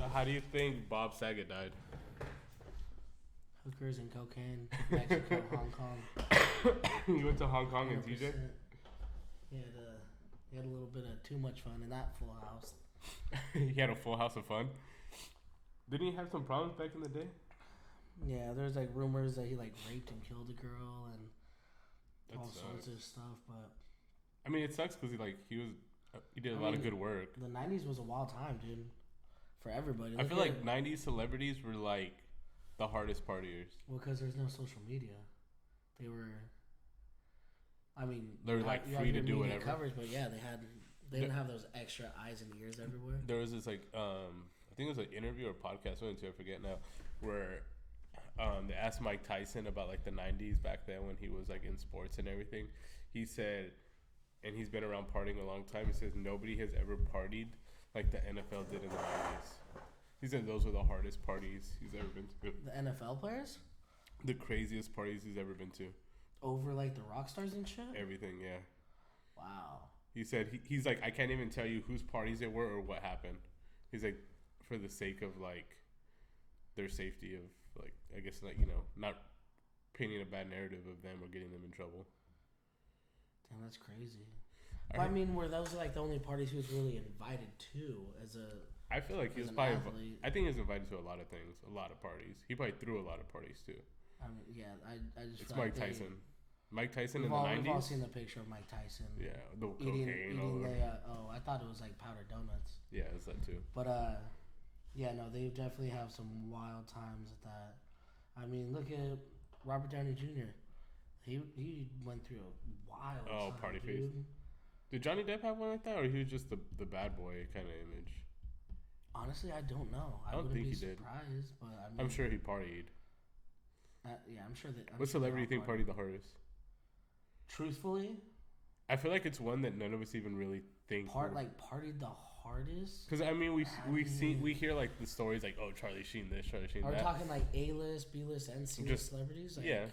So how do you think Bob Saget died? Hookers and cocaine, Mexico, Hong Kong. You went to Hong Kong and 100%. TJ? He had a little bit of too much fun in that full house. He had a full house of fun. Didn't he have some problems back in the day? Yeah, there's like rumors that he like raped and killed a girl and That all sucks. sorts of stuff. But I mean, it sucks because he did a lot of good work. The '90s was a wild time, dude, for everybody. I feel like '90s celebrities were like the hardest partiers. Well, because there's no social media, they were. I mean, they were like free to do whatever. Coverage, but yeah, they didn't have those extra eyes and ears everywhere. There was this like I think it was an interview or podcast I went to, I forget now, where they asked Mike Tyson about like the '90s back then when he was like in sports and everything. He said, and he's been around partying a long time. He says nobody has ever partied like the NFL did in the '90s. He said those were the hardest parties he's ever been to. The NFL players? The craziest parties he's ever been to. Over like the rock stars and shit? Everything, yeah. Wow. He said he's like, I can't even tell you whose parties it were or what happened. He's like, for the sake of like their safety of like, I guess like, you know, not painting a bad narrative of them or getting them in trouble. Damn, that's crazy. I mean, were those like the only parties he was really invited to as a? I feel like he was probably. I think he was invited to a lot of things, a lot of parties. He probably threw a lot of parties too. I mean, yeah, I just. It's Mike Tyson. Mike Tyson in the '90s. We've all '90s. seen the picture of Mike Tyson. Yeah, the cocaine. I thought it was like powdered donuts. Yeah, it's that too. But yeah, no, they definitely have some wild times at that. I mean, look at Robert Downey Jr. He went through a wild time, party dude. face. Did Johnny Depp have one like that, or he was just the bad boy kind of image? Honestly, I don't know. I don't think he did. But I mean, I'm sure he partied. Yeah, I'm sure that. What celebrity do you think partied the hardest? Truthfully, I feel like it's one that none of us even really think. Partied the hardest. Because I mean, we hear like the stories like, oh, Charlie Sheen this, Charlie Sheen that. Are we talking like A-list, B-list, and C-list celebrities? Like, yeah,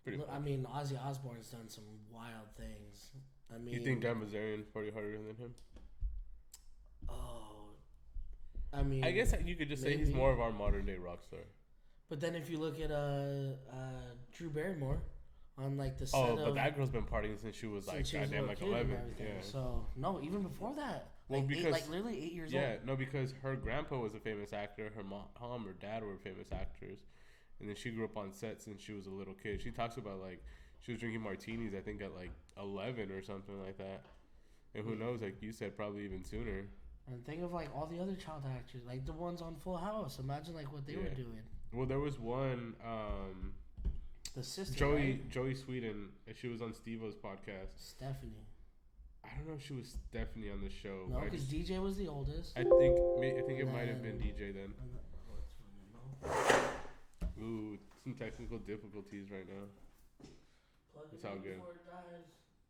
pretty much. I mean, Ozzy Osbourne's done some wild things. I mean, you think Dan Bilzerian's party harder than him? Oh, I mean, I guess you could just say he's more of our modern day rock star. But then if you look at Drew Barrymore on like the set but that girl's been partying since she was like goddamn like 11. Yeah. So no, even before that. Well, because literally 8 years old. Yeah, no, because her grandpa was a famous actor, her mom or dad were famous actors, and then she grew up on set since she was a little kid. She talks about like she was drinking martinis, I think at like 11 or something like that, and who knows, like you said, probably even sooner. And think of like all the other child actors, like the ones on Full House. Imagine like what they were doing. Well, there was one. The sister, Joey Sweden, and she was on Steve-O's podcast. Stephanie. I don't know if she was Stephanie on the show. No, because DJ was the oldest. I think it might have been DJ then. Ooh, some technical difficulties right now. It's all good.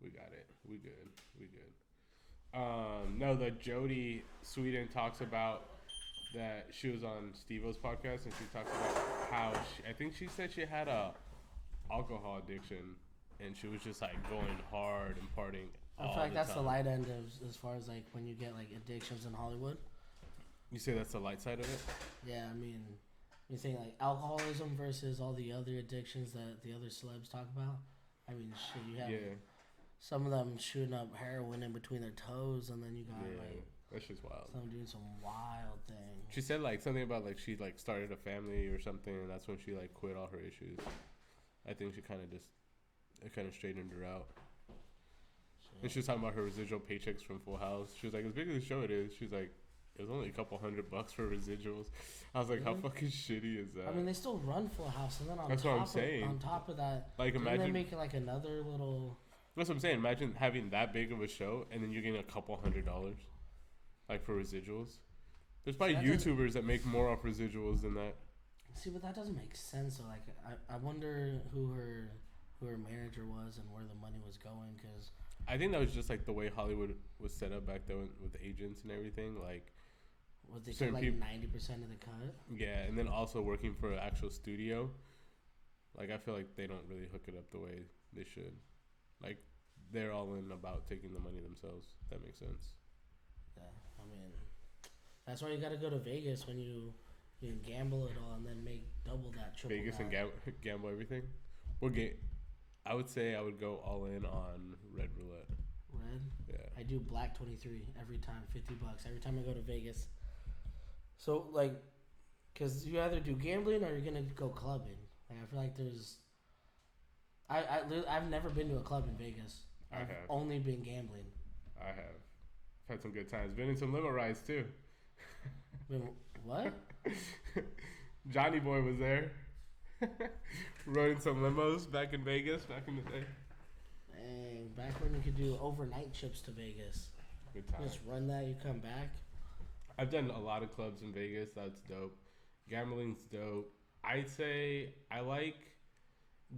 We got it. We good. No, the Jody Sweden talks about that she was on Steve-O's podcast, and she talks about how I think she said she had a alcohol addiction, and she was just like going hard and partying. I feel like that's the light end of as far as like when you get like addictions in Hollywood. You say that's the light side of it? Yeah, I mean, you think like alcoholism versus all the other addictions that the other celebs talk about. I mean, shit, you have some of them shooting up heroin in between their toes, and then you got like that's just wild. Some doing some wild things. She said like something about like she like started a family or something, and that's when she like quit all her issues. I think she kind of straightened her out. And she was talking about her residual paychecks from Full House. She was like, as big as the show it is, she's like, it was only a couple $100 for residuals. I was like, how fucking shitty is that? I mean, they still run Full House, and then on top of that, like imagine they make like another little. That's what I'm saying. Imagine having that big of a show, and then you're getting a couple $100, like for residuals. There's probably YouTubers that make more off residuals than that. See, but that doesn't make sense. So, like, I wonder who her manager was and where the money was going, because. I think that was just like the way Hollywood was set up back then with agents and everything. Like, was they took like 90% of the cut? Yeah, and then also working for an actual studio. Like, I feel like they don't really hook it up the way they should. Like, they're all in about taking the money themselves. If that makes sense. Yeah, I mean, That's why you got to go to Vegas when you can gamble it all and then make double that, triple Vegas that. and gamble everything. What game? I would say I would go all in on red roulette. Red? Yeah. I do black 23 every time, $50 every time I go to Vegas. So like, because you either do gambling or you're gonna go clubbing. Like I feel like there's, I've never been to a club in Vegas. I've only been gambling. I have. I've had some good times. Been in some limo rides too. What? Johnny Boy was there. Rode in some limos back in Vegas back in the day. Dang, back when you could do overnight trips to Vegas. Good time. Just run that, you come back. I've done a lot of clubs in Vegas. That's dope. Gambling's dope. I'd say I like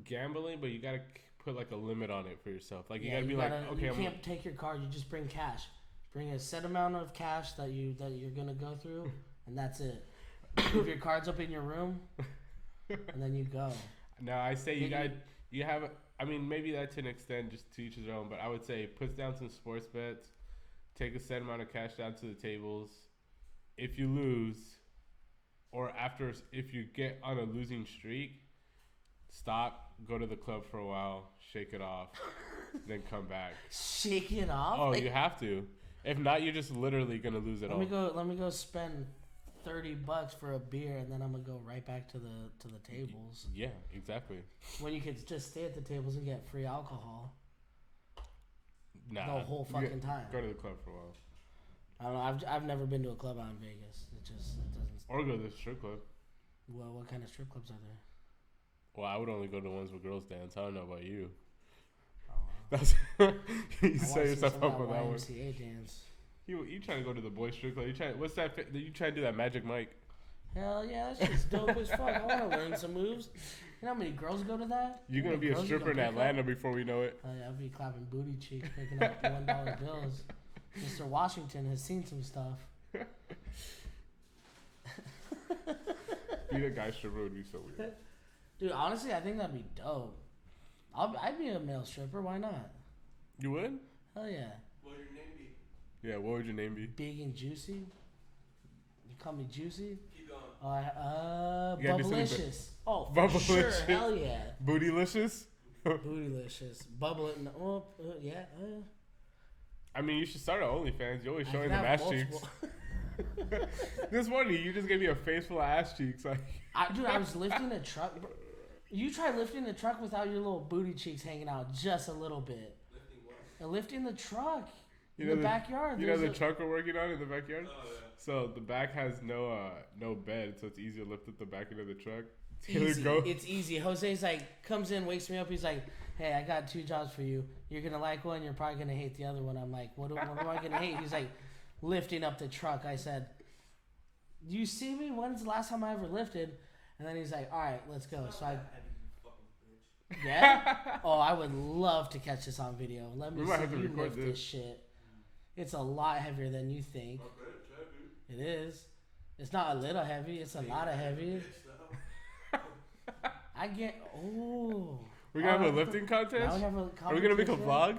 gambling, but you gotta put like a limit on it for yourself. Like you gotta be like, okay, you can't take your card. You just bring cash. Bring a set amount of cash that you're gonna go through, and that's it. Leave your cards up in your room, and then you go. No, I say you have. I mean, maybe that to an extent, just to each his own. But I would say put down some sports bets. Take a set amount of cash down to the tables. If you lose, or if you get on a losing streak, stop, go to the club for a while, shake it off, then come back. Shake it off? Oh, you have to. If not, you're just literally gonna lose it all. Let me go spend $30 for a beer, and then I'm gonna go right back to the tables. Yeah, exactly. When you could just stay at the tables and get free alcohol. Nah, the whole fucking time. Go to the club for a while. I don't know. I've never been to a club out in Vegas. It doesn't. Or go to the strip club. Well, what kind of strip clubs are there? Well, I would only go to ones where girls dance. I don't know about you. Oh, That's you set yourself up with that one. YMCA dance. You trying to go to the boys strip club? What's that? You trying to do that Magic Mike? Hell yeah, that's just dope as fuck. I want to learn some moves. You know how many girls go to that? You're gonna be a stripper in Atlanta before we know it. Oh yeah, I'll be clapping booty cheeks, picking up $1 bills. Mr. Washington has seen some stuff. Being a guy stripper would be so weird. Dude, honestly, I think that'd be dope. I'd be a male stripper. Why not? You would? Hell yeah. What would your name be? Yeah, what would your name be? Big and juicy. You call me juicy? Keep going. Bubblicious. Oh, for Bubblicious. sure. Hell yeah. Bootylicious? Bootylicious. Bubbling. Oh, yeah. I mean, you should start at OnlyFans. You're always showing them ass cheeks. multiple- This morning, you just gave me a face full of ass cheeks. Like, I was lifting a truck. You try lifting the truck without your little booty cheeks hanging out just a little bit. Lifting what? And lifting the truck you in know the backyard. You know the truck we're working on in the backyard? Oh, yeah. So the back has no bed, so it's easier to lift up the back end of the truck. Easy. It's easy. Jose's like, comes in, wakes me up. He's like, hey, I got 2 jobs for you. You're going to like one. You're probably going to hate the other one. I'm like, what am I going to hate? He's like, lifting up the truck. I said, do you see me? When's the last time I ever lifted? And then he's like, all right, let's go. So I... Yeah? Oh, I would love to catch this on video. Let me see you lift this shit. It's a lot heavier than you think. It is. It's not a little heavy. It's a lot of heavy. I get... Oh... We're gonna have a lifting contest? Are we gonna make a vlog?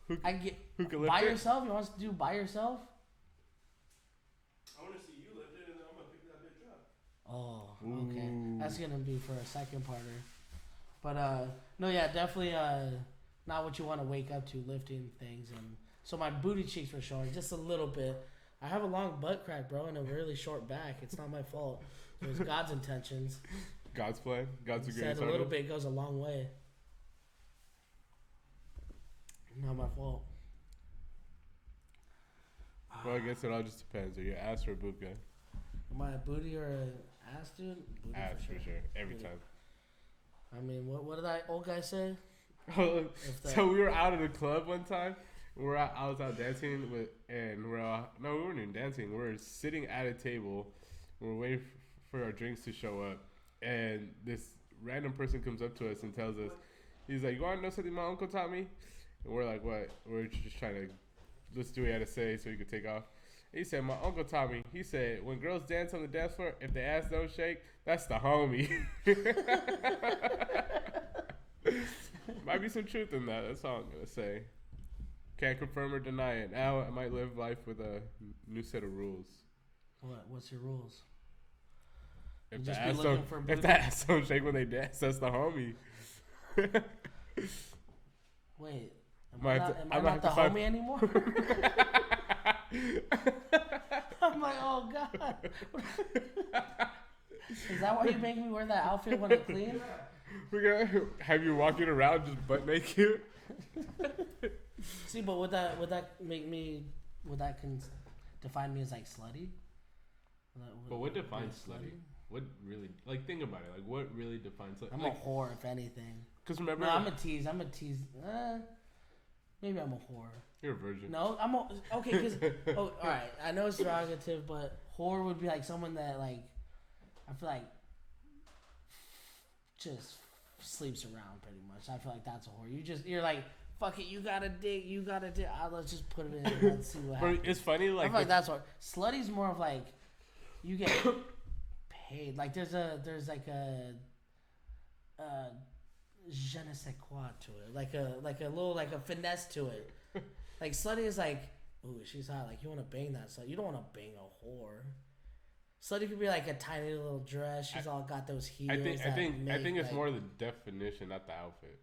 Who can lift by it? yourself? You want us to do by yourself? I want to see you lift it, and then I'm gonna pick that bitch up. Oh, okay. That's gonna be for a second parter. But no, yeah, definitely not what you want to wake up to lifting things. And so my booty cheeks were showing just a little bit. I have a long butt crack, bro, and a really short back. It's not my fault. It was God's intentions. God's plan. God's said a little bit goes a long way. Not my fault. Well, I guess it all just depends. Are you an ass or a boob guy? Am I a booty or an ass dude? Booty ass for sure. Every time. I mean, what did that old guy say? So we were out at a club one time. I was out dancing we weren't even dancing. We were sitting at a table. We were waiting for our drinks to show up. And this random person comes up to us and tells us, he's like, you want to know something my uncle taught me? And we're like, what? We're just trying to, let's do what he had to say so he could take off. He said, my uncle taught me. He said, when girls dance on the dance floor, if the ass don't shake, that's the homie. Might be some truth in that. That's all I'm going to say. Can't confirm or deny it. Now I might live life with a new set of rules. What's your rules? If the ass don't shake when they dance, that's the homie. Wait, am I not the homie anymore? I'm like, oh god. Is that why you make me wear that outfit when I clean? We're gonna have you walking around just butt naked. See, but would that define me as like slutty? But what defines slutty? What really, like, think about it. Like, what really defines slutty? I'm like, a whore, if anything. Because remember, no, I'm a tease. Maybe I'm a whore. You're a virgin. No, okay. Because all right, I know it's derogative, but whore would be like someone that like I feel like just sleeps around pretty much. I feel like that's a whore. You're like, fuck it, you got a dick. Let's just put it in. Let's see what happens. It's funny, like, I feel like that's what slutty's more of like you get paid. Like there's like a je ne sais quoi to it, like a little like a finesse to it. Like slutty is like, ooh, she's hot. Like you want to bang that slut. You don't want to bang a whore. Slutty could be like a tiny little dress. She's all got those heels. I think it's more the definition, not the outfit.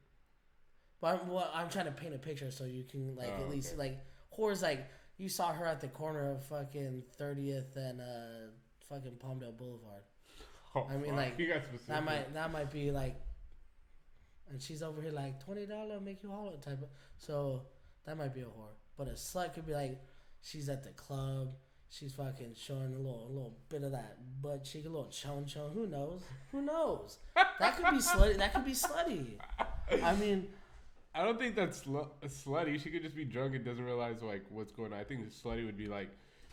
But I'm trying to paint a picture so you can like at least like whore's like you saw her at the corner of fucking 30th and fucking Palmdale Boulevard. Oh, I mean, like you got specific. that might be like, and she's over here like $20 make you holler type of. So that might be a whore. But a slut could be like, she's at the club, she's fucking showing a little bit of that butt cheek, a little chon. Who knows? That could be slutty. That could be slutty. I mean, I don't think that's slutty. She could just be drunk and doesn't realize like what's going on. I think slutty would be like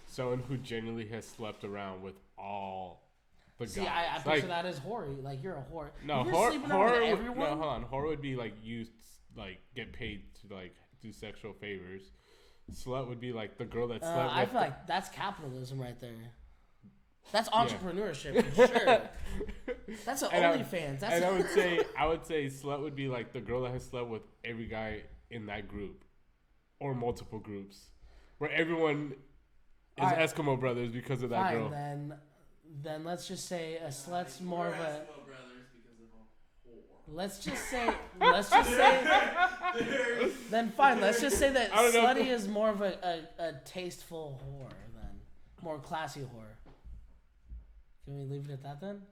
someone who genuinely has slept around with all. See, I picture that as whore. Like you're a whore. No, whore would be like you like get paid to like do sexual favors. Slut would be like the girl that slept with. I feel like that's capitalism right there. That's entrepreneurship for sure. That's an OnlyFans. And I would say slut would be like the girl that has slept with every guy in that group, or multiple groups, where everyone is Eskimo brothers because of that girl. Then let's just say a slut's more of a. Let's just say. Then fine. Let's just say that slutty is more of a tasteful whore then, more classy whore. Can we leave it at that then?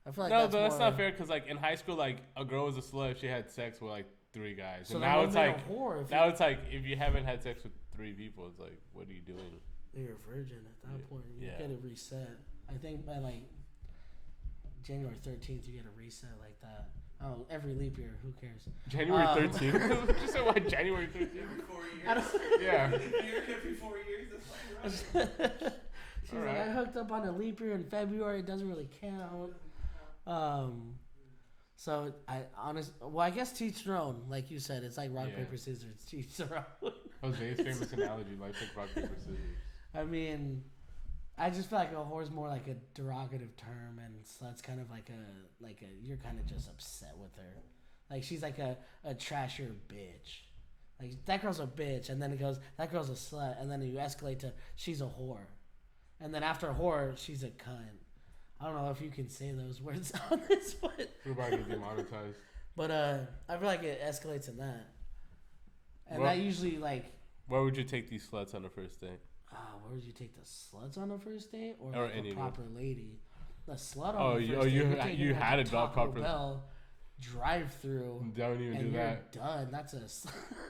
I feel like that's not fair because like in high school, like a girl was a slut if she had sex with like 3 guys. So and now it's like if you haven't had sex with 3 people, it's like what are you doing? You're a virgin at that point. You get it reset. I think by like January 13th, you get a reset like that. Oh, every leap year, who cares? January 13th? Just say why January 13th? Every 4 years. Yeah. Every 4 years, that's fine. She's like, I hooked up on a leap year in February. It doesn't really count. So I guess teach their own. Like you said, it's like rock, paper, scissors. Teach their own. Jose's famous analogy, like rock, paper, scissors. I mean, I just feel like a whore's more like a derogative term, and slut's kind of like a you're kind of just upset with her, like she's like a trashier bitch, like that girl's a bitch, and then it goes that girl's a slut, and then you escalate to she's a whore, and then after a whore she's a cunt. I don't know if you can say those words on this, but we're about to get demonetized. But I feel like it escalates in that, and that usually like. Where would you take these sluts on the first date? Where would you take the sluts on the first date, or like any a proper lady? The slut on the first date. You had a dog proper Bell drive-through. Don't even do that. You're done. That's a.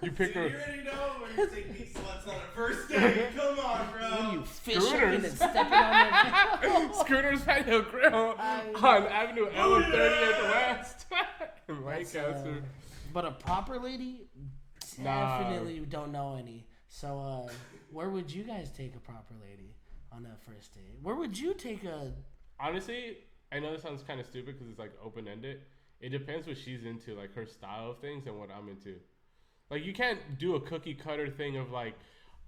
You pick her. You already know when you take these sluts on a first date. Come on, bro. When you fishing and stepping on their. Scooters Patio Grill on Avenue L and 30th West in Lancaster. But a proper lady, definitely don't know any. So, where would you guys take a proper lady on a first date? Where would you take a... Honestly, I know this sounds kind of stupid because it's like open-ended. It depends what she's into, like her style of things and what I'm into. Like you can't do a cookie cutter thing of like,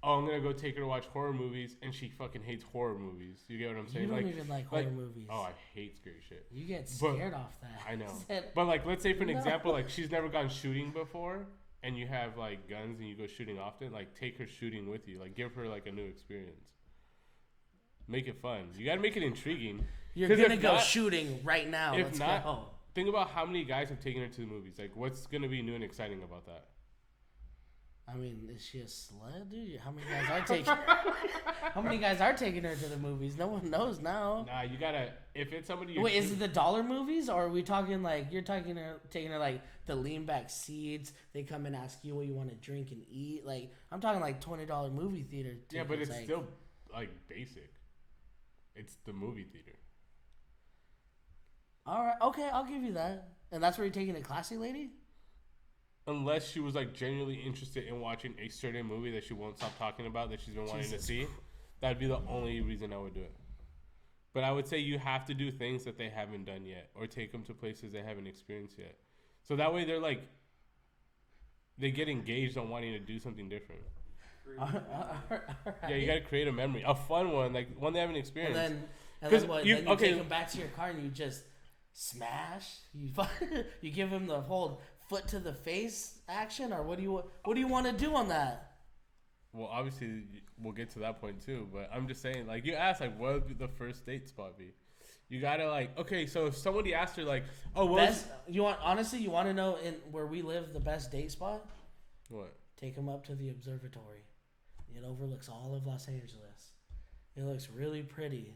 oh, I'm going to go take her to watch horror movies and she fucking hates horror movies. You get what I'm saying? You don't even like horror movies. Oh, I hate scary shit. You get scared off that. I know. But like, let's say for an example, like she's never gone shooting before. And you have like guns and you go shooting often, like take her shooting with you, like give her like a new experience. Make it fun. You gotta make it intriguing. You're gonna go shooting right now. If Let's not, go. think about how many guys have taken her to the movies. Like, what's gonna be new and exciting about that? I mean, is she a slut, dude? How many guys are taking? How many guys are taking her to the movies? No one knows now. Nah, you gotta. If it's somebody. Wait, is it the dollar movies, or are we talking like you're taking her like the lean back seats? They come and ask you what you want to drink and eat. Like I'm talking like $20 movie theater tickets. Yeah, but it's like, still like basic. It's the movie theater. All right, okay, I'll give you that. And that's where you're taking a classy lady? Unless she was like genuinely interested in watching a certain movie that she won't stop talking about that she's been wanting to see, that'd be the only reason I would do it. But I would say you have to do things that they haven't done yet, or take them to places they haven't experienced yet. So that way they get engaged on wanting to do something different. Yeah, you gotta create a memory, a fun one, like one they haven't experienced. And then what? You take them back to your car and you just smash. You give him the whole foot to the face action, or what do you want to do on that? Well, obviously we'll get to that point too, but I'm just saying, like, you asked, like, what would the first date spot be? You gotta, like, okay, so if somebody asked her, like, oh, you want to know in where we live the best date spot? What? Take them up to the observatory. It overlooks all of Los Angeles. It looks really pretty.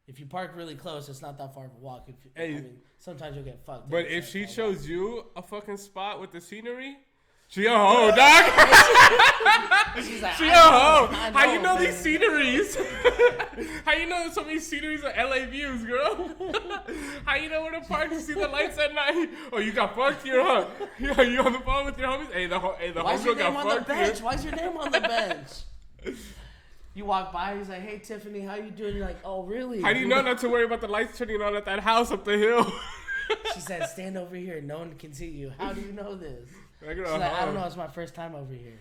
If you park really close, it's not that far of a walk. I mean, sometimes you'll get fucked. But if she shows you a fucking spot with the scenery, she a hoe, dog. She's like, she a hoe. How you know these sceneries? How you know there's so many sceneries of LA views, girl? How you know where to park to see the lights at night? Oh, you got fucked here, huh? Are you on the phone with your homies? Hey, the homegirl got fucked here. Why's your name on the bench? You walk by, he's like, hey, Tiffany, how you doing? You're like, oh, really? How do you know not to worry about the lights turning on at that house up the hill? She said, stand over here. No one can see you. How do you know this? She's like, I don't know. It's my first time over here.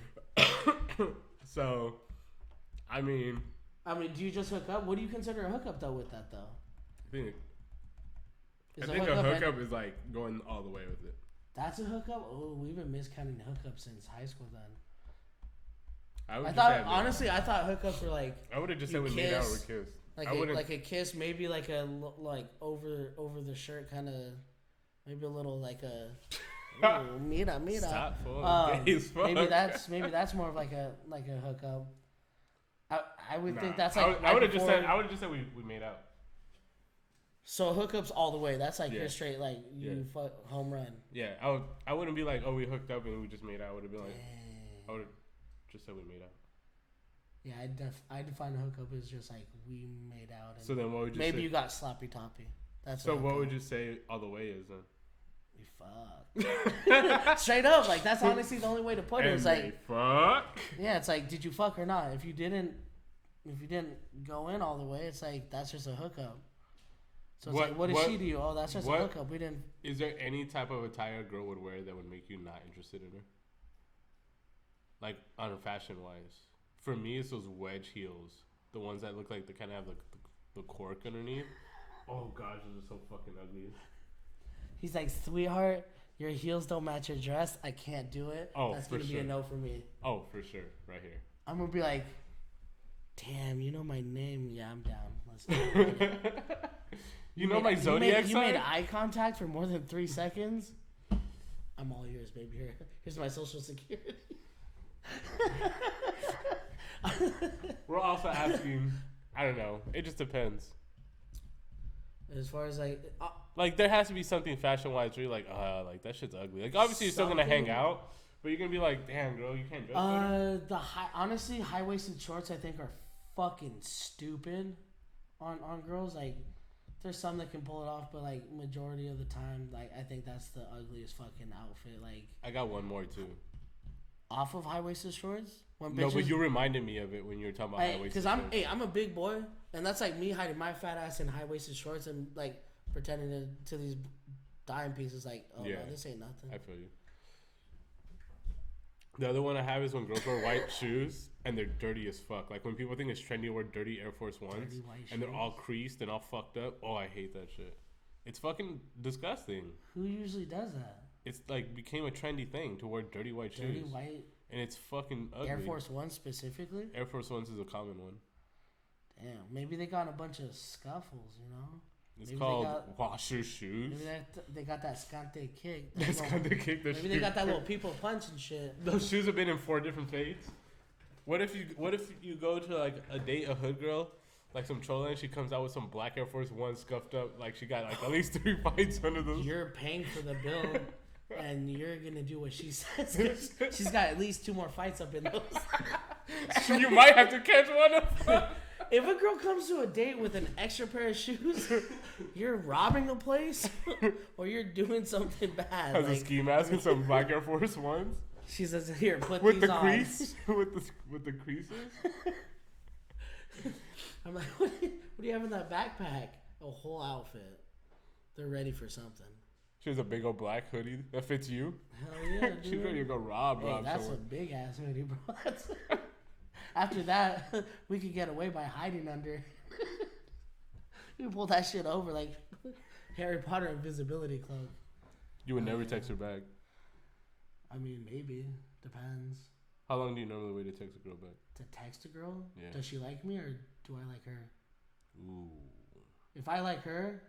So, I mean, do you just hook up? What do you consider a hookup, though, with that, though? I think a hookup is like going all the way with it. That's a hookup? Oh, we've been miscounting hookups since high school then. I thought hookups were like. I would have just said we made out or kissed. Like a kiss, maybe like a over the shirt kind of, maybe a little like a meet up. Stop maybe that's more of like a hookup. I would think that's like. I would have just said we made out. So hookups all the way. That's like you're straight like you fuck home run. Yeah, I wouldn't be like, oh, we hooked up and we just made out. I would have been like, I would have just said we made out. Yeah, I define a hookup as just like we made out. And so then what would you maybe say? You got sloppy toppy. That's so what would you say all the way is then? We fuck. Straight up, like that's honestly the only way to put it. It's like fuck. Yeah, it's like did you fuck or not? If you didn't go in all the way, it's like that's just a hookup. So it's like, what did she do? Oh, that's just a hookup. We didn't. Is there any type of attire a girl would wear that would make you not interested in her? Like on fashion wise, for me, it's those wedge heels, the ones that look like they kind of have like the cork underneath. Oh gosh, those are so fucking ugly. He's like, sweetheart, your heels don't match your dress. I can't do it. Oh, that's gonna be a no for me. Oh, for sure, right here. I'm gonna be like, damn, you know my name? Yeah, I'm down. Let's do it. You know my zodiac sign? You made eye contact for more than 3 seconds. I'm all yours, baby. Here's my social security. We're also asking, I don't know. It just depends. As far as like there has to be something fashion wise where you're like that shit's ugly. Like obviously you're still gonna hang out, but you're gonna be like, damn girl, you can't dress better. Honestly, high waisted shorts I think are fucking stupid on girls. Like there's some that can pull it off, but like majority of the time, like I think that's the ugliest fucking outfit. Like I got one more too. Off of high waisted shorts? No, but you reminded me of it when you were talking about high waisted shorts. Because I'm a big boy, and that's like me hiding my fat ass in high waisted shorts and like pretending to these dime pieces. Like, oh no, this ain't nothing. I feel you. The other one I have is when girls wear white shoes and they're dirty as fuck. Like when people think it's trendy to wear dirty Air Force Ones and they're all creased and all fucked up. Oh, I hate that shit. It's fucking disgusting. Who usually does that? It's like became a trendy thing to wear dirty white shoes. Dirty white? And it's fucking ugly. Air Force One specifically? Air Force Ones is a common one. Damn, maybe they got a bunch of scuffles, you know? It's maybe called wash your shoes. Maybe they got that scante kick. Scante kick. Maybe they got that little people punch and shit. Those shoes have been in 4 different fades. What if you go to like a date a hood girl, like some chola, and she comes out with some black Air Force One scuffed up, like she got like at least 3 fights under those. You're paying for the bill, and you're gonna do what she says. She's got at least 2 more fights up in those. You might have to catch one of them. If a girl comes to a date with an extra pair of shoes, you're robbing a place, or you're doing something bad. Has a ski mask and some black Air Force Ones. She says, "Here, put with these the on." crease, with the creases. I'm like, what do you have in that backpack? A whole outfit. They're ready for something. She has a big old black hoodie that fits you. Hell yeah, dude. She's ready to go rob That's someone. a big ass hoodie, bro. After that, we could get away by hiding under. You pull that shit over like Harry Potter invisibility cloak. You would never text her back. I mean, maybe. Depends. How long do you normally wait to text a girl back? To text a girl? Yeah. Does she like me or do I like her? Ooh. If I like her,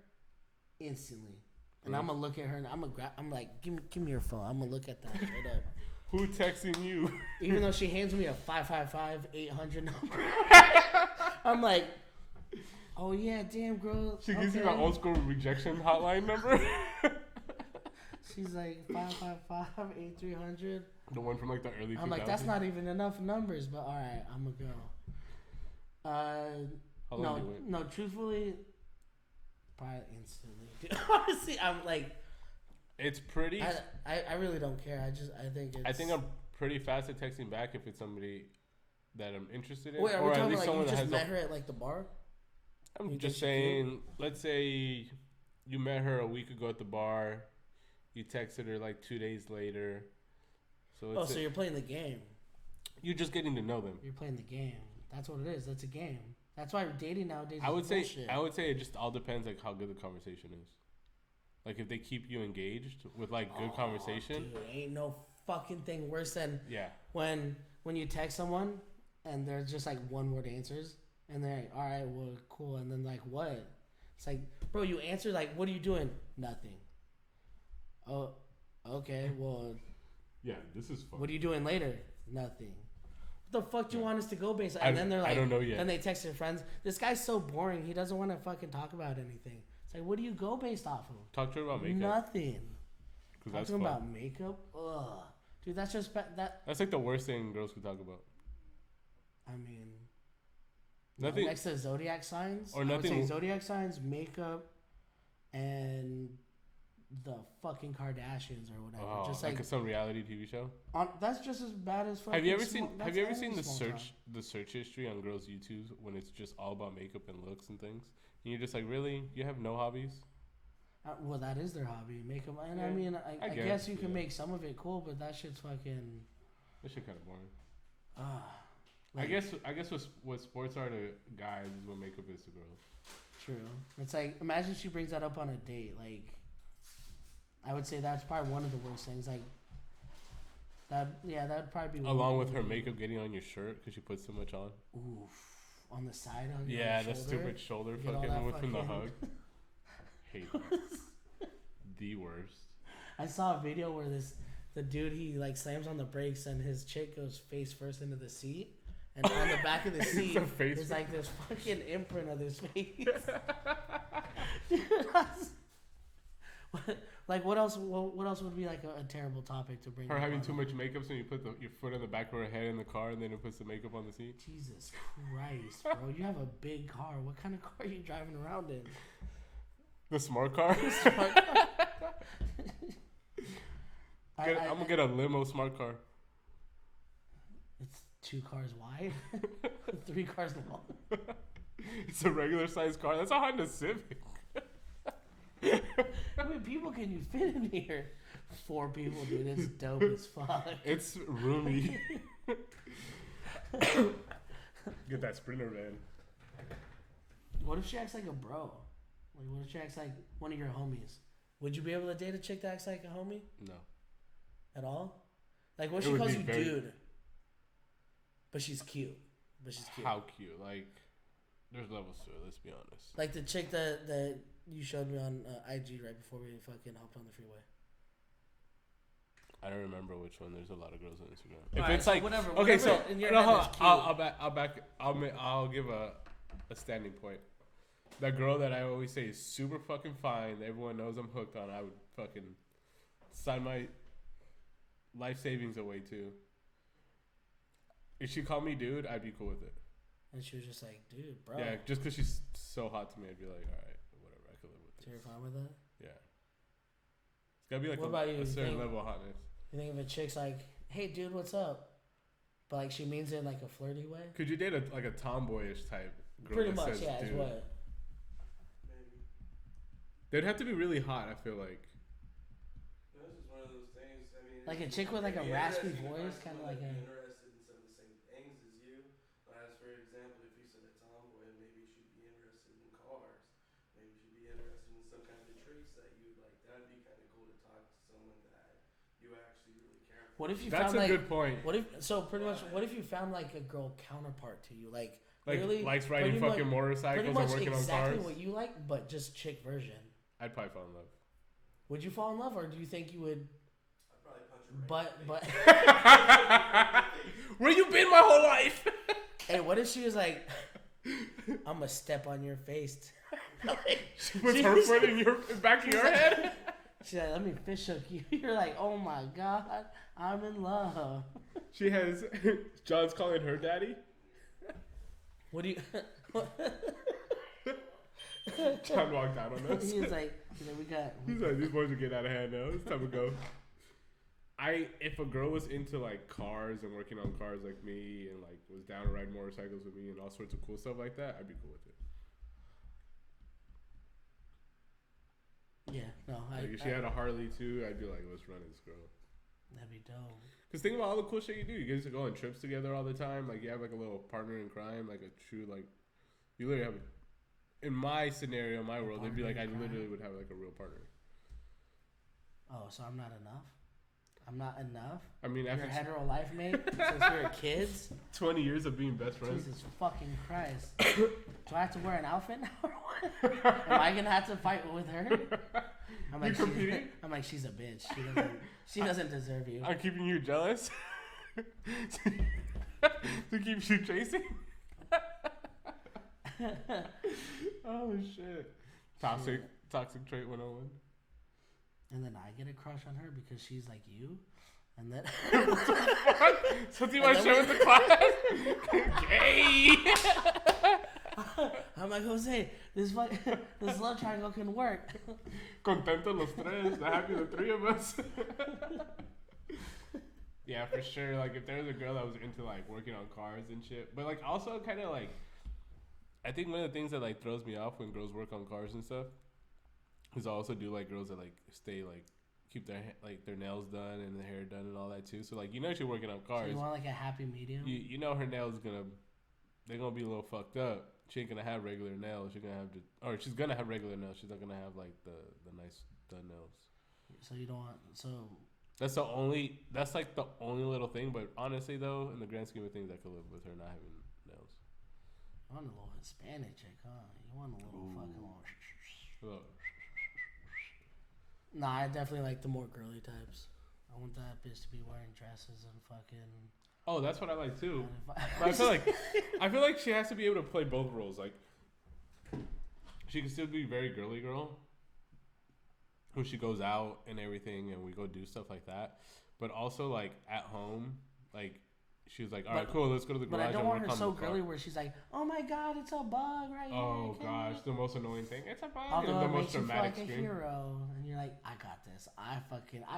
instantly. And I'm gonna look at her and I'm like, give me your phone. I'm gonna look at that straight up. Who texting you? Even though she hands me a 555-800 number. I'm like, oh yeah, damn girl. She gives you an old school rejection hotline number. She's like 555-8300. The one from like the early 2000s. I'm like, that's not even enough numbers, but all right, I'm gonna go. How long do you wait? No, truthfully, probably instantly. Dude, honestly, I'm like, it's pretty. I really don't care. I think I'm pretty fast at texting back if it's somebody that I'm interested in. Wait, are or we at talking least like someone you that just has met her at like the bar? I'm just saying, let's say you met her a week ago at the bar. You texted her like 2 days later. So so you're playing the game. You're just getting to know them. You're playing the game. That's what it is. That's a game. That's why dating nowadays I would is say bullshit. I would say it just all depends like how good the conversation is. Like if they keep you engaged with like good conversation. Dude, ain't no fucking thing worse than when you text someone and they're just like 1-word answers and they're like, all right, well, cool, and then like what? It's like, bro, you answer like, what are you doing? Nothing. Oh, okay, well. Yeah, this is fun. What are you doing later? Nothing. What the fuck do you want us to go based on? And then they're like, I don't know yet. Then they text their friends. This guy's so boring. He doesn't want to fucking talk about anything. It's like, what do you go based off of? Talk to her about makeup. Nothing. Talking about makeup? Ugh. Dude, that's just That's like the worst thing girls could talk about. I mean, nothing next to zodiac signs, or nothing. I would say zodiac signs, makeup, and the fucking Kardashians or whatever. Oh, just like some reality TV show. That's just as bad as fucking. Have you ever seen the search search history on girls' YouTubes when it's just all about makeup and looks and things? And you're just like, really? You have no hobbies? Well, that is their hobby, makeup. And Yeah, I mean, I guess you can yeah. make some of it cool, but that shit's fucking. That shit kind of boring. Like, I guess what sports are to guys is what makeup is to girls. True. It's like, imagine she brings that up on a date. Like, I would say that's probably one of the worst things. Like, that'd probably be along with her makeup getting on your shirt because she puts so much on. Oof. On the side on your the shoulder. stupid shoulder Get all fucking that within the fucking- hug. Hate that. The worst. I saw a video where the dude, he like slams on the brakes and his chick goes face first into the seat. And on the back of the seat, there's like this fucking imprint of his face. Like what else? What else would be like a terrible topic to bring? Her up having on too it? much makeup, so you put your foot on the back of her head in the car, and then it puts the makeup on the seat. Jesus Christ, bro! You have a big car. What kind of car are you driving around in? The smart car. I'm gonna get a limo smart car. It's 2 cars wide, 3 cars long. It's a regular sized car. That's a Honda Civic. How many people can you fit in here? 4 people, dude. It's dope as fuck. It's roomy. Get that Sprinter van. What if she acts like a bro? Like, what if she acts like one of your homies? Would you be able to date a chick that acts like a homie? No. At all? Like, what if It she would calls be you very- dude? But she's cute. How cute? Like There's levels to it. Let's be honest. Like the chick that you showed me on IG right before we fucking hopped on the freeway. I don't remember which one. There's a lot of girls on Instagram. If it's so like whatever, okay, whatever so in your no, head hold is on. I'll give a standing point. That girl that I always say is super fucking fine. Everyone knows I'm hooked on. I would fucking sign my life savings away too. If she called me dude, I'd be cool with it. And she was just like, dude, bro. Yeah, just because she's so hot to me, I'd be like, all right, whatever, I could live with it. So you're fine with that? Yeah. It's gotta be like What about you? a certain Think- level of hotness. You think if a chick's like, hey, dude, what's up? But like she means it in like a flirty way? Could you date a tomboyish type girl? Pretty that much, says, yeah, is dude? what. Maybe. They'd have to be really hot, I feel like. This is one of those things. I mean, Like a it's- chick with like a it'd be raspy interesting to voice, find kind of someone like that'd a. be interested in some of the same things as you. But as for example, if you said a tomboy, maybe she'd be interested in cars. Maybe she'd be interested in some kind of traits that you like. That'd be kind of cool to talk to someone that you actually really care for. What if you That's found a like. good point. What if so pretty much? What if you found like a girl counterpart to you, like Like really likes riding pretty fucking motorcycles pretty and much working exactly on cars. what you like, but just chick version? I'd probably fall in love. Would you fall in love, or do you think you would? I'd probably punch her right in the But Where you been my whole life? hey, what if she was like, I'm gonna step on your face? She puts her foot in your back of your head. She's like, let me fish hook you. You're like, oh my god, I'm in love. She has John's calling her daddy. What do you? John walked out on us. He's like, we got. He's like, these boys are getting out of hand now. It's time to go. If a girl was into like cars and working on cars like me and like was down to ride motorcycles with me and all sorts of cool stuff like that, I'd be cool with it. Yeah, no, Like if she had a Harley too, I'd be like, let's run this girl. That'd be dope. Cause think about all the cool shit you do. You guys go on trips together all the time. Like you have like a little partner in crime, like a true like. You literally have. In my scenario, my world, it'd be like I literally would have like a real partner. Oh, so I'm not enough? I'm not enough? I mean, Your after hetero life mate since we were kids? 20 years of being best friends. Jesus fucking Christ. Do I have to wear an outfit now or what? Am I gonna have to fight with her? I'm like, I'm like, she's a bitch. She doesn't deserve you. I'm keeping you jealous to keep you chasing. Oh shit! Toxic trait 101. And then I get a crush on her because she's like you, and then Something I share with the class. Gay. I'm like, Jose, this love triangle can work. Contento los tres. The happy the three of us. Yeah, for sure. Like if there was a girl that was into like working on cars and shit, but like also kind of like, I think one of the things that like throws me off when girls work on cars and stuff is I also do like girls that like stay like keep their like their nails done and their hair done and all that too. So like she's working on cars. So you want like a happy medium? You know her nails they're gonna be a little fucked up. She ain't gonna have regular nails. She's gonna have regular nails. She's not gonna have like the nice done nails. So you don't want That's like the only little thing. But honestly though, in the grand scheme of things, I could live with her not having nails. You want a little Hispanic chick, huh? You want a little fucking little. Nah, I definitely like the more girly types. I want that bitch to be wearing dresses and fucking. Oh, that's what I like too. But I feel like she has to be able to play both roles. Like she can still be very girly girl when she goes out and everything, and we go do stuff like that. But also like at home, like. She was like, all right, cool, let's go to the garage. But I don't want her so girly where she's like, oh my god, it's a bug right here. Oh gosh, the most annoying thing. It's a bug. Although the it most makes you feel dramatic like scream. a hero. And you're like, I got this. I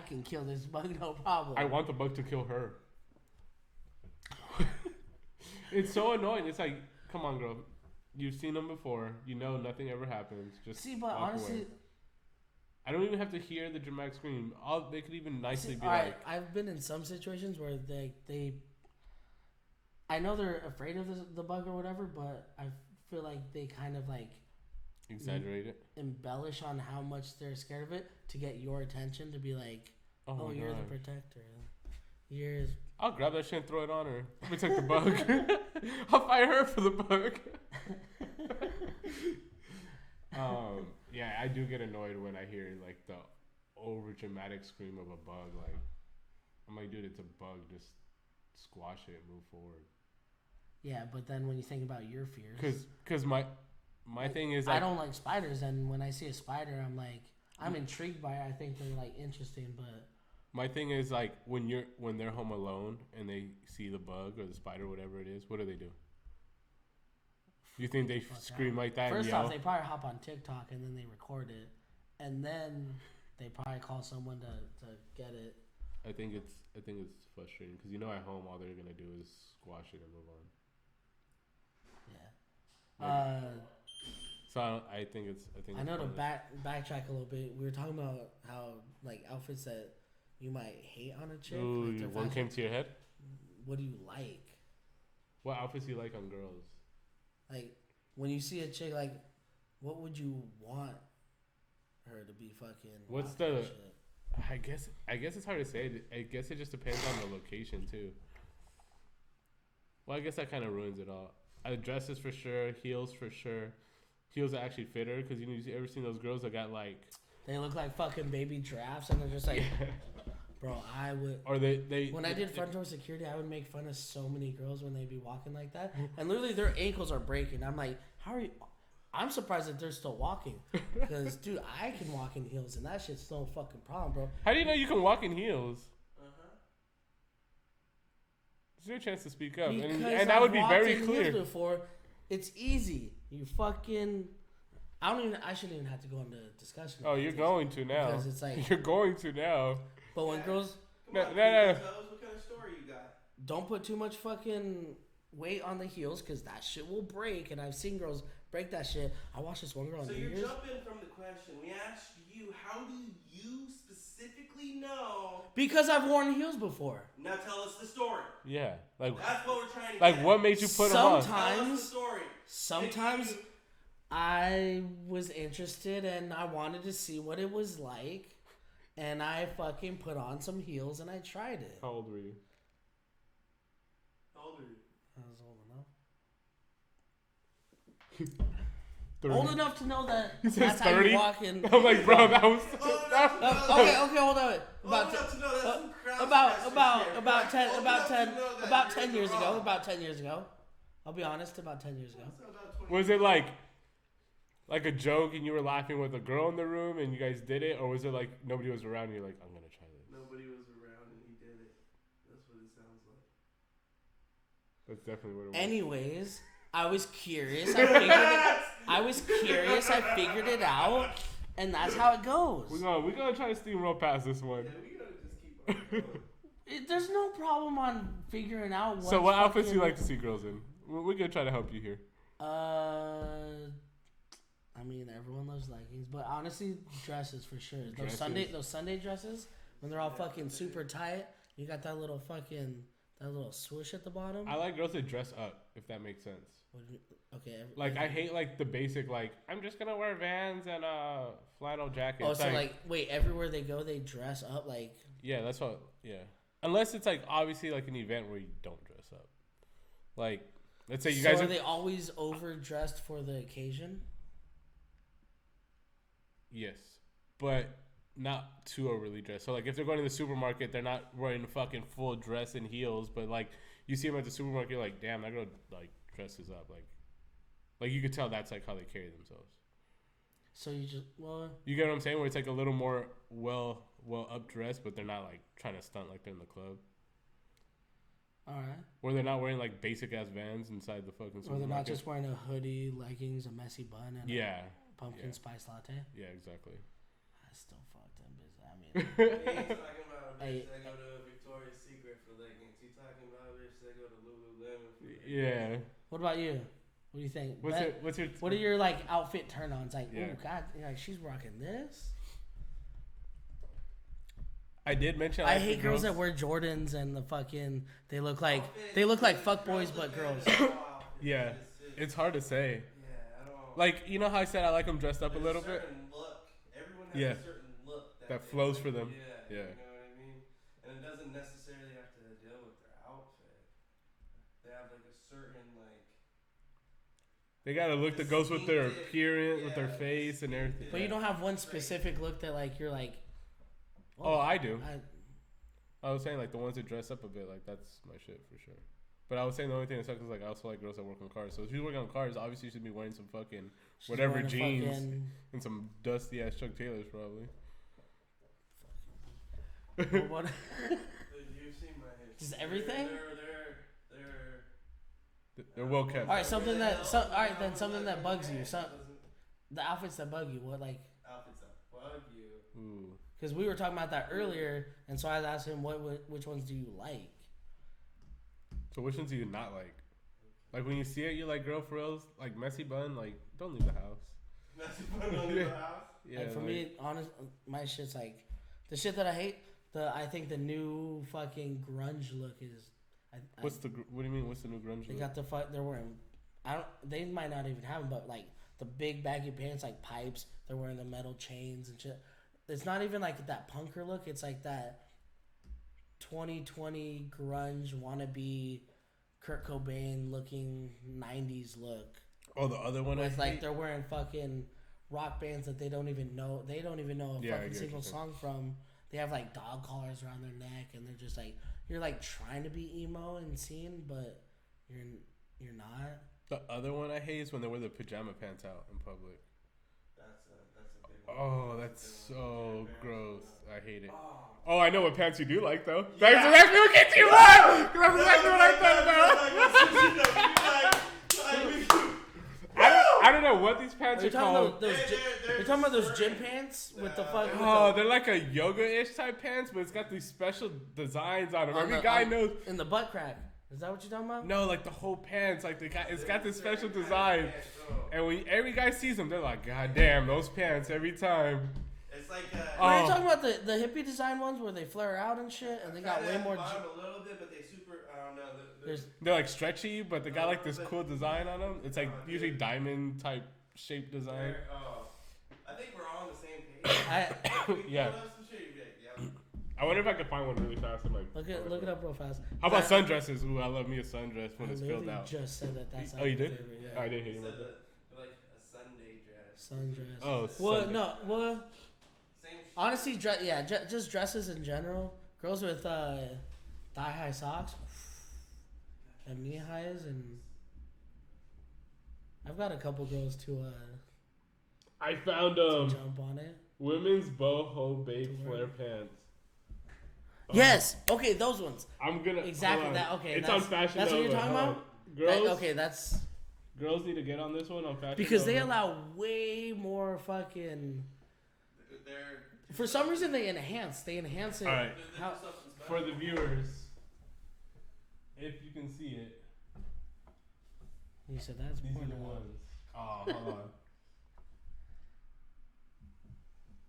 can kill this bug, no problem. I want the bug to kill her. It's so annoying. It's like, come on, girl. You've seen them before. You know nothing ever happens. Just see, but honestly... away. I don't even have to hear the dramatic scream. They could even nicely be like... like... I've been in some situations where they I know they're afraid of the bug or whatever, but I feel like they kind of like exaggerate it, embellish on how much they're scared of it to get your attention to be like, oh you're the protector. I'll grab that shit and throw it on her. Let me take the bug. I'll fire her for the bug. Yeah, I do get annoyed when I hear like the over dramatic scream of a bug. Like, I'm like, dude, it's a bug. Just squash it, move forward. Yeah, but then when you think about your fears, Cause my like, thing is I like, don't like spiders, and when I see a spider, I'm intrigued by it. I think they're like interesting, but my thing is like when they're home alone and they see the bug or the spider, whatever it is, what do they do? You think they scream like that? First and yell? off, they probably hop on TikTok and then they record it, and then they probably call someone to get it. I think it's frustrating because at home all they're gonna do is squash it and move on. Yeah. So I think I know to backtrack a little bit. We were talking about how like outfits that you might hate on a chick. Ooh, like one came to your head. What do you like? What outfits do you like on girls? Like when you see a chick, like what would you want her to be fucking? What's the? I guess it's hard to say. I guess it just depends on the location too. Well, I guess that kind of ruins it all. Dresses for sure, heels for sure. Heels that actually fit her, because you ever seen those girls that got like? They look like fucking baby giraffes, and they're just like, bro. I would. Or they when I did front door security, I would make fun of so many girls when they'd be walking like that, and literally their ankles are breaking. I'm like, how are you? I'm surprised that they're still walking, because dude, I can walk in heels, and that shit's no fucking problem, bro. How do you know you can walk in heels? Is there a chance to speak up? And that would be very clear. Before, it's easy. You fucking. I shouldn't even have to go into discussion. Oh, you're going to now. Because it's like you're going to now. But when girls, no. What kind of story you got? Don't put too much fucking weight on the heels, because that shit will break. And I've seen girls break that shit. I watched this one girl. So you're jumping from the question. We asked you, how do you specifically know? Because I've worn heels before. Now tell us the story. Yeah, like that's what we're trying to. Like get. what made you put them on? Tell us the story. Sometimes I was interested and I wanted to see what it was like, and I fucking put on some heels and I tried it. How old were you? How old were you? I was old enough. Old enough to know that he says that's 30? how you walk in. I'm like, bro, that was. Okay, hold on. About 10 years ago. About 10 years ago. I'll be honest. About 10 years ago. Was it like a joke and you were laughing with a girl in the room and you guys did it, or was it like nobody was around and you're like, I'm gonna try this? Nobody was around and he did it. That's what it sounds like. That's definitely what it was. Anyways, I was curious. I figured it out, and that's how it goes. We're gonna try to steamroll past this one. Yeah, we gotta just keep on. There's no problem on figuring out what. So what outfits do you like to see girls in? We're gonna try to help you here. I mean, everyone loves leggings, but honestly, dresses for sure. Those Sunday dresses, when they're all fucking super tight, you got that little swoosh at the bottom. I like girls that dress up, if that makes sense. Okay. Like I hate like the basic like I'm just gonna wear Vans and a flannel jacket. Oh, so wait, everywhere they go, they dress up like. Yeah, that's what. Yeah, unless it's like obviously like an event where you don't dress up. Like, let's say you guys are they always overdressed for the occasion? Yes, but not too overly dressed. So like if they're going to the supermarket, they're not wearing fucking full dress and heels, but like you see them at the supermarket, you're like, damn, that girl like dresses up, like you could tell that's like how they carry themselves. So you get what I'm saying, where it's like a little more well up dressed, but they're not like trying to stunt like they're in the club. All right. Where they're not wearing like basic ass Vans inside the fucking supermarket. Or they're not just wearing a hoodie, leggings, a messy bun, and a pumpkin spice latte. Yeah, exactly. I still fucked them, bitch. I mean, he's talking about a bitch that go to Victoria's Secret for leggings. He's talking about a bitch that go to Lululemon for leggings. Yeah. What about you? What do you think? What are your like outfit turn-ons? Like, oh god, like she's rocking this. I did mention I hate girls that wear Jordans and the fucking they look like fuckboys but girls. Yeah, it's hard to say. Yeah, I don't. Like you know how I said I like them dressed up a little bit. Look. Everyone has a certain look that flows for them. Yeah. You know what I mean? And it doesn't necessarily have to deal with their outfit. They have like a certain like They got a look that goes with their appearance, with their face and everything. But you don't have one specific look that like you're like. Oh, I do. I was saying like the ones that dress up a bit, like that's my shit for sure. But I was saying the only thing that sucks is like I also like girls that work on cars. So if you work on cars, obviously you should be wearing some fucking whatever jeans and some dusty ass Chuck Taylors probably. What? You've seen my hair. Just everything. They're well kept. All right, something that bugs you. The outfits that bug you. What like? Outfits that bug you. Ooh. Because we were talking about that earlier, and so I asked him, which ones do you like? So which ones do you not like? Like when you see it, you're like, girl, for reals, like messy bun, like don't leave the house. Messy bun, don't leave the house. Yeah. Like for me, honest, my shit's like the shit that I hate. I think the new fucking grunge look is. What do you mean? What's the new grunge look? They got they're wearing. They might not even have them, but like the big baggy pants, like pipes. They're wearing the metal chains and shit. It's not even like that punker look. It's like that 2020 grunge wannabe Kurt Cobain looking 90s look. Oh, the other one. It's like they're wearing fucking rock bands that they don't even know. They don't even know a fucking single song from. They have like dog collars around their neck, and they're just like you're like trying to be emo and scene, but you're not. The other one I hate is when they wear the pajama pants out in public. That's a big one. Oh, that's so gross. I hate it. Oh, I know what pants you do like though. That's exactly what gets you wrong. That's exactly what I thought about. I don't know what these pants are called. You're talking about those gym pants with the fucking. Oh, they're like a yoga-ish type pants, but it's got these special designs on them. Every guy knows. In the butt crack. Is that what you're talking about? No, like the whole pants, like it's got this special design, and when every guy sees them, they're like, "God damn, those pants!" Every time. It's like. Are you talking about the hippie design ones where they flare out and shit, and they got way more? A little bit, but they super. I don't know. They're like stretchy, but they got like this cool design on them. It's like usually diamond type shape design. I think we're all on the same page. Yeah. I wonder if I could find one really fast. And like, look it up real fast. How about sundresses? Ooh, I love me a sundress when it's filled out. I just said that. That's you did? Favorite, yeah. I didn't hear you about that. Like a Sunday dress. Sundress. Oh, well, Sunday. no, well. Honestly, just dresses in general. Girls with thigh-high socks and knee-highs, and I've got a couple girls to I found jump on it. Women's boho babe flare pants. Yes. Okay, those ones. I'm gonna exactly that. Okay, it's on Fashion That's Nova. what you're talking about. Girls. Girls need to get on this one on Fashion because Nova. they allow way more fucking. For some reason, they enhance it. All right. For the viewers, if you can see it. You said that's these are the ones. Oh, hold on.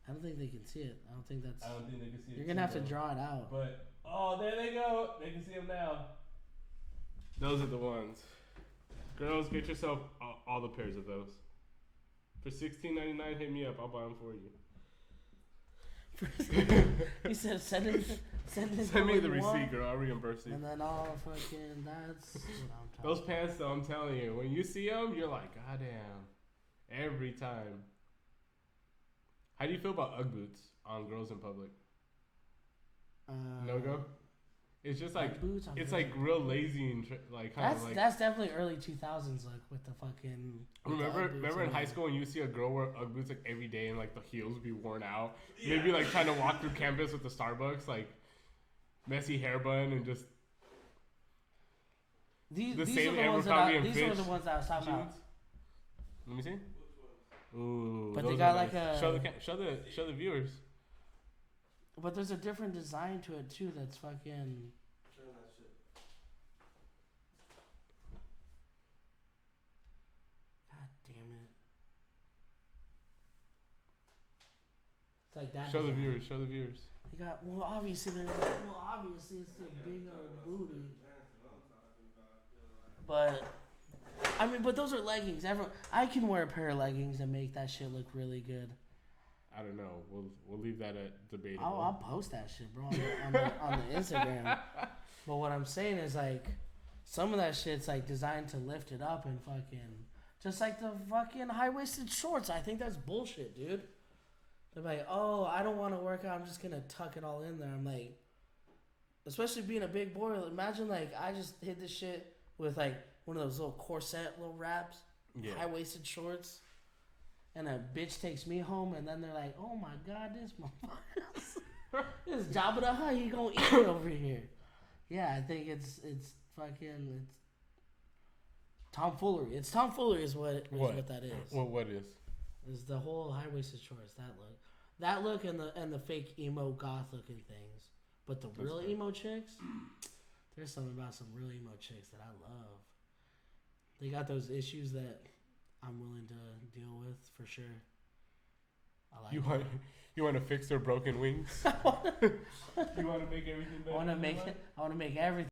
I don't think they can see it. I don't think they can see it. You're gonna have to draw it out. But there they go. They can see them now. Those are the ones. Girls, get yourself all the pairs of those. For $16.99, hit me up. I'll buy them for you. He said, "Send me the receipt, girl. I'll reimburse you." And then all fucking that's what I'm talking. Those pants, though, I'm telling you, when you see them, you're like, "God damn!" Every time. How do you feel about UGG boots on girls in public? No go. It's just like boots it's like real lazy and like kind of like. That's definitely early 2000s look with the fucking. Remember in high school when you see a girl wear UGG boots like every day and like the heels would be worn out, maybe like trying to walk through campus with the Starbucks, like messy hair bun and just. These are the ones that I was talking about. Let me see. Ooh, but they got like a show the viewers. But there's a different design to it too. That's fucking. God damn it! It's like that. Show the viewers. Show the viewers. They got obviously it's the big old booty. But I mean, but those are leggings. I can wear a pair of leggings and make that shit look really good. I don't know. We'll leave that at debatable. I'll post that shit, bro, on the Instagram. But what I'm saying is like, some of that shit's like designed to lift it up and fucking Just like the fucking high-waisted shorts. I think that's bullshit, dude. They're like, oh, I don't want to work out. I'm just going to tuck it all in there. I'm like, especially being a big boy, imagine, like, I just hit this shit with, like, one of those little corset little wraps, high-waisted shorts, and a bitch takes me home, and then they're like, oh, my God, this motherfucker. This Jabba the Hutt, he gonna eat it over here. Yeah, I think it's tomfoolery. It's tomfoolery is what that is. What is? Is the whole high-waisted shorts, that look and the fake emo goth looking things. But the real emo chicks, there's something about some real emo chicks that I love. They got those issues that I'm willing to deal with for sure. I like you want to fix their broken wings? You want to make everything better? I want to make everything